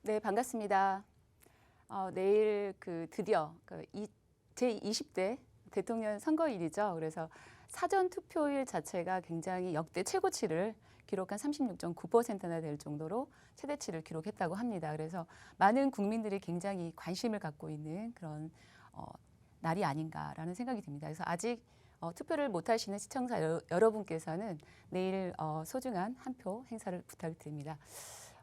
네, 반갑습니다. 내일 드디어 제20대 대통령 선거일이죠. 그래서 사전 투표율 자체가 굉장히 역대 최고치를 기록한 36.9%나 될 정도로 최대치를 기록했다고 합니다. 그래서 많은 국민들이 굉장히 관심을 갖고 있는 그런 날이 아닌가라는 생각이 듭니다. 그래서 아직 투표를 못 하시는 시청자 여러분께서는 내일 소중한 한 표 행사를 부탁드립니다.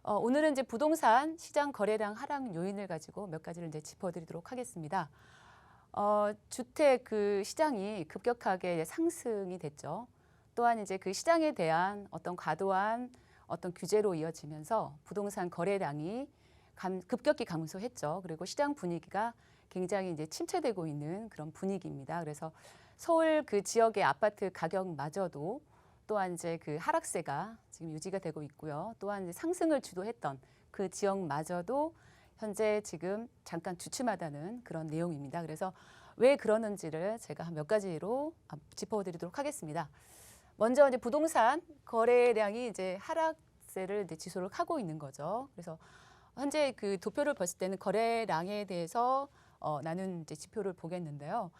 오늘은 이제 부동산 시장 거래량 하락 요인을 가지고 몇 가지를 이제 짚어드리도록 하겠습니다. 주택 시장이 급격하게 상승이 됐죠. 또한 이제 그 시장에 대한 어떤 과도한 어떤 규제로 이어지면서 부동산 거래량이 급격히 감소했죠. 그리고 시장 분위기가 굉장히 이제 침체되고 있는 그런 분위기입니다. 그래서 서울 그 지역의 아파트 가격마저도 또한 이제 그 하락세가 지금 유지가 되고 있고요. 또한 이제 상승을 주도했던 그 지역마저도 현재 지금 잠깐 주춤하다는 그런 내용입니다. 그래서 왜 그러는지를 제가 몇 가지로 짚어드리도록 하겠습니다. 먼저 이제 부동산 거래량이 이제 하락세를 이제 지속을 하고 있는 거죠. 그래서 현재 그 도표를 봤을 때는 거래량에 대해서 나눈 이제 지표를 보겠는데요.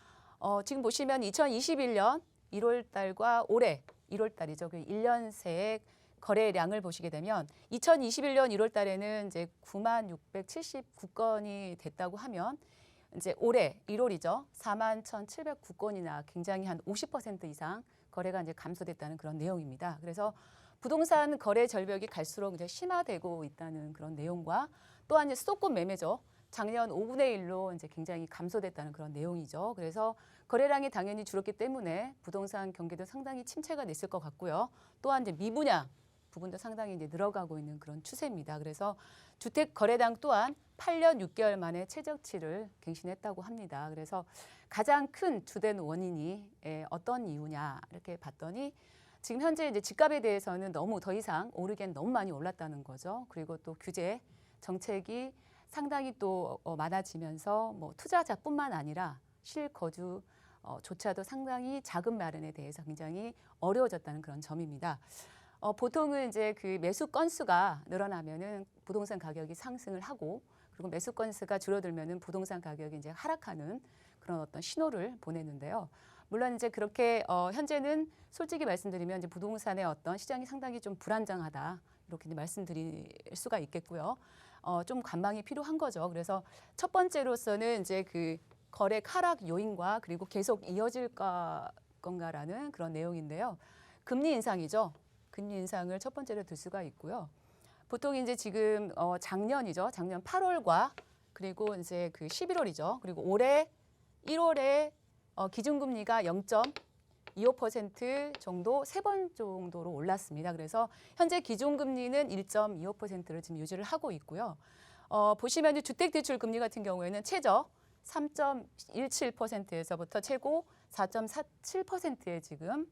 지금 보시면 2021년 1월 달과 올해 1월 달이죠. 그 1년 새의 거래량을 보시게 되면 2021년 1월 달에는 이제 91,679건이 됐다고 하면 이제 올해 1월이죠. 41,709건이나 굉장히 한 50% 이상 거래가 이제 감소됐다는 그런 내용입니다. 그래서 부동산 거래 절벽이 갈수록 이제 심화되고 있다는 그런 내용과 또한 이제 수도권 매매죠. 작년 5분의 1로 이제 굉장히 감소됐다는 그런 내용이죠. 그래서 거래량이 당연히 줄었기 때문에 부동산 경기도 상당히 침체가 됐을 것 같고요. 또한 이제 미분양 부분도 상당히 이제 늘어가고 있는 그런 추세입니다. 그래서 주택 거래량 또한 8년 6개월 만에 최저치를 갱신했다고 합니다. 그래서 가장 큰 주된 원인이 어떤 이유냐 이렇게 봤더니 지금 현재 이제 집값에 대해서는 너무 더 이상 오르기엔 너무 많이 올랐다는 거죠. 그리고 또 규제 정책이 상당히 또 많아지면서 뭐 투자자뿐만 아니라 실거주 조차도 상당히 자금 마련에 대해서 굉장히 어려워졌다는 그런 점입니다. 보통은 이제 그 매수 건수가 늘어나면은 부동산 가격이 상승을 하고 그리고 매수 건수가 줄어들면은 부동산 가격이 이제 하락하는 그런 어떤 신호를 보내는데요. 물론 이제 그렇게 현재는 솔직히 말씀드리면 이제 부동산의 어떤 시장이 상당히 좀 불안정하다 이렇게 이제 말씀드릴 수가 있겠고요. 좀 관망이 필요한 거죠. 그래서 첫 번째로서는 이제 그 거래 하락 요인과 그리고 계속 이어질 건가라는 그런 내용인데요. 금리 인상이죠. 금리 인상을 첫 번째로 들 수가 있고요. 보통 이제 지금 작년이죠. 작년 8월과 그리고 이제 그 11월이죠. 그리고 올해 1월에 기준금리가 0.25% 정도 세 번 정도로 올랐습니다. 그래서 현재 기준금리는 1.25%를 지금 유지를 하고 있고요. 보시면 주택대출 금리 같은 경우에는 최저 3.17%에서부터 최고 4.47%에 지금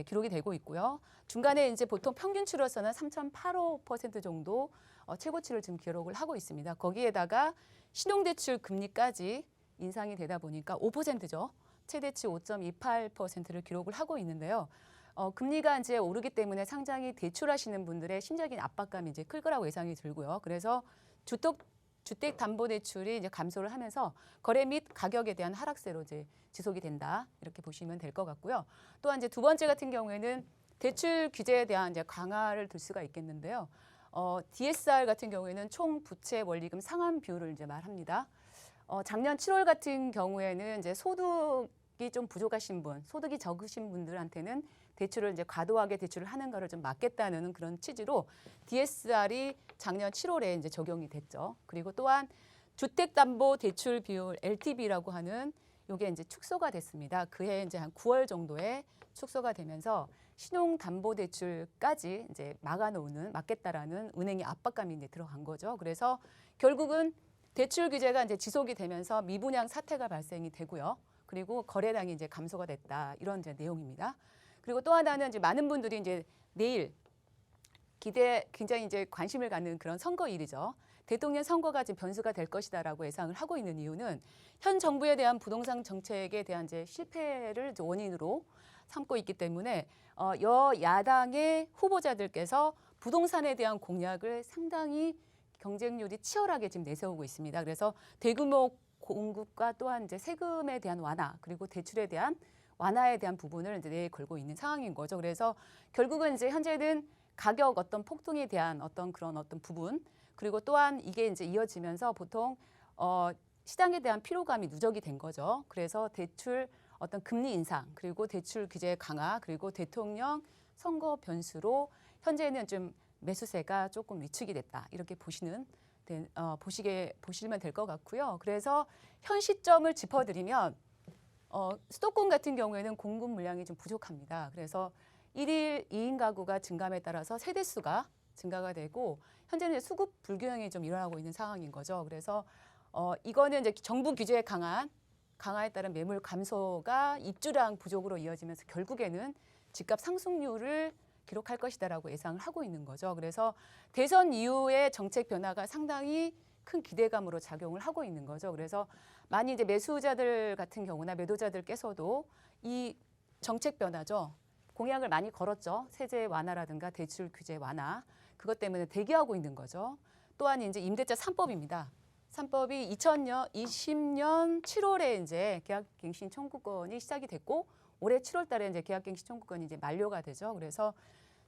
기록이 되고 있고요. 중간에 이제 보통 평균치로서는 3.85% 정도 최고치를 지금 기록을 하고 있습니다. 거기에다가 신용대출 금리까지 인상이 되다 보니까 5%죠. 최대치 5.28%를 기록을 하고 있는데요. 금리가 이제 오르기 때문에 상당히 대출하시는 분들의 심적인 압박감이 이제 클 거라고 예상이 들고요. 그래서 주택담보대출이 이제 감소를 하면서 거래 및 가격에 대한 하락세로 이제 지속이 된다 이렇게 보시면 될 것 같고요. 또한 이제 두 번째 같은 경우에는 대출 규제에 대한 이제 강화를 둘 수가 있겠는데요. DSR 같은 경우에는 총 부채 원리금 상환 비율을 이제 말합니다. 작년 7월 같은 경우에는 이제 소득이 좀 부족하신 분, 소득이 적으신 분들한테는 대출을 이제 과도하게 대출을 하는 거를 좀 막겠다는 그런 취지로 DSR이 작년 7월에 이제 적용이 됐죠. 그리고 또한 주택담보대출 비율 LTV라고 하는 요게 이제 축소가 됐습니다. 그해 이제 한 9월 정도에 축소가 되면서 신용담보대출까지 이제 막겠다라는 은행의 압박감이 이제 들어간 거죠. 그래서 결국은 대출 규제가 이제 지속이 되면서 미분양 사태가 발생이 되고요. 그리고 거래량이 이제 감소가 됐다. 이런 이제 내용입니다. 그리고 또 하나는 이제 많은 분들이 이제 내일 굉장히 이제 관심을 갖는 그런 선거일이죠. 대통령 선거가 지금 변수가 될 것이다라고 예상을 하고 있는 이유는 현 정부에 대한 부동산 정책에 대한 이제 실패를 이제 원인으로 삼고 있기 때문에 여야당의 후보자들께서 부동산에 대한 공약을 상당히 경쟁률이 치열하게 지금 내세우고 있습니다. 그래서 대규모 공급과 또한 이제 세금에 대한 완화 그리고 대출에 대한 완화에 대한 부분을 이제 내걸고 있는 상황인 거죠. 그래서 결국은 이제 현재는 가격 어떤 폭등에 대한 어떤 그런 어떤 부분 그리고 또한 이게 이제 이어지면서 보통 시장에 대한 피로감이 누적이 된 거죠. 그래서 대출 어떤 금리 인상 그리고 대출 규제 강화 그리고 대통령 선거 변수로 현재는 좀 매수세가 조금 위축이 됐다 이렇게 보시면 될 것 같고요. 그래서 현 시점을 짚어드리면 수도권 같은 경우에는 공급 물량이 좀 부족합니다. 그래서 1일 2인 가구가 증감에 따라서 세대 수가 증가가 되고 현재는 수급 불균형이 좀 일어나고 있는 상황인 거죠. 그래서 이거는 이제 정부 규제 강화에 따른 매물 감소가 입주량 부족으로 이어지면서 결국에는 집값 상승률을 기록할 것이다라고 예상을 하고 있는 거죠. 그래서 대선 이후의 정책 변화가 상당히 큰 기대감으로 작용을 하고 있는 거죠. 그래서 많이 이제 매수자들 같은 경우나 매도자들께서도 이 정책 변화죠. 공약을 많이 걸었죠. 세제 완화라든가 대출 규제 완화. 그것 때문에 대기하고 있는 거죠. 또한 이제 임대차 3법입니다. 3법이 2020년 7월에 이제 계약갱신 청구권이 시작이 됐고 올해 7월 달에 이제 계약갱신 청구권이 이제 만료가 되죠. 그래서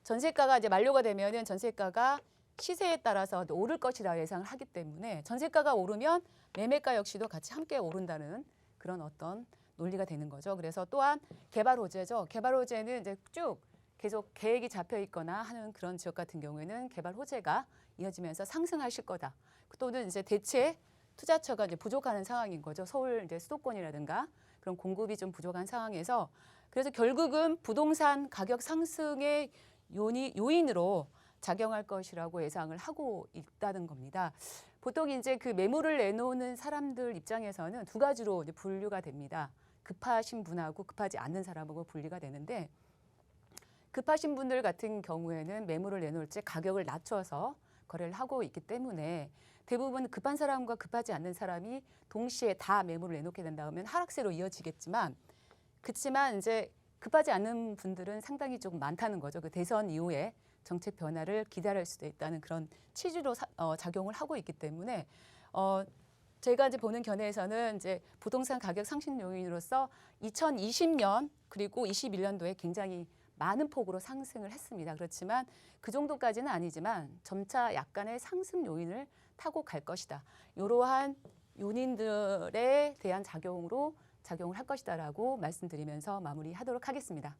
전세가가 이제 만료가 되면은 전세가가 시세에 따라서 오를 것이라 예상을 하기 때문에 전세가가 오르면 매매가 역시도 같이 함께 오른다는 그런 어떤 논리가 되는 거죠. 그래서 또한 개발 호재죠. 개발 호재는 이제 쭉 계속 계획이 잡혀 있거나 하는 그런 지역 같은 경우에는 개발 호재가 이어지면서 상승하실 거다. 또는 이제 대체 투자처가 이제 부족하는 상황인 거죠. 서울 이제 수도권이라든가 그런 공급이 좀 부족한 상황에서 그래서 결국은 부동산 가격 상승의 요인으로 작용할 것이라고 예상을 하고 있다는 겁니다. 보통 이제 그 매물을 내놓는 사람들 입장에서는 두 가지로 이제 분류가 됩니다. 급하신 분하고 급하지 않는 사람하고 분리가 되는데 급하신 분들 같은 경우에는 매물을 내놓을 때 가격을 낮춰서 거래를 하고 있기 때문에 대부분 급한 사람과 급하지 않는 사람이 동시에 다 매물을 내놓게 된다 하면 하락세로 이어지겠지만 그렇지만 이제 급하지 않은 분들은 상당히 조금 많다는 거죠. 그 대선 이후에 정책 변화를 기다릴 수도 있다는 그런 취지로 작용을 하고 있기 때문에 제가 이제 보는 견해에서는 이제 부동산 가격 상승 요인으로서 2020년 그리고 21년도에 굉장히 많은 폭으로 상승을 했습니다. 그렇지만 그 정도까지는 아니지만 점차 약간의 상승 요인을 타고 갈 것이다. 이러한 요인들에 대한 작용을 할 것이다라고 말씀드리면서 마무리하도록 하겠습니다.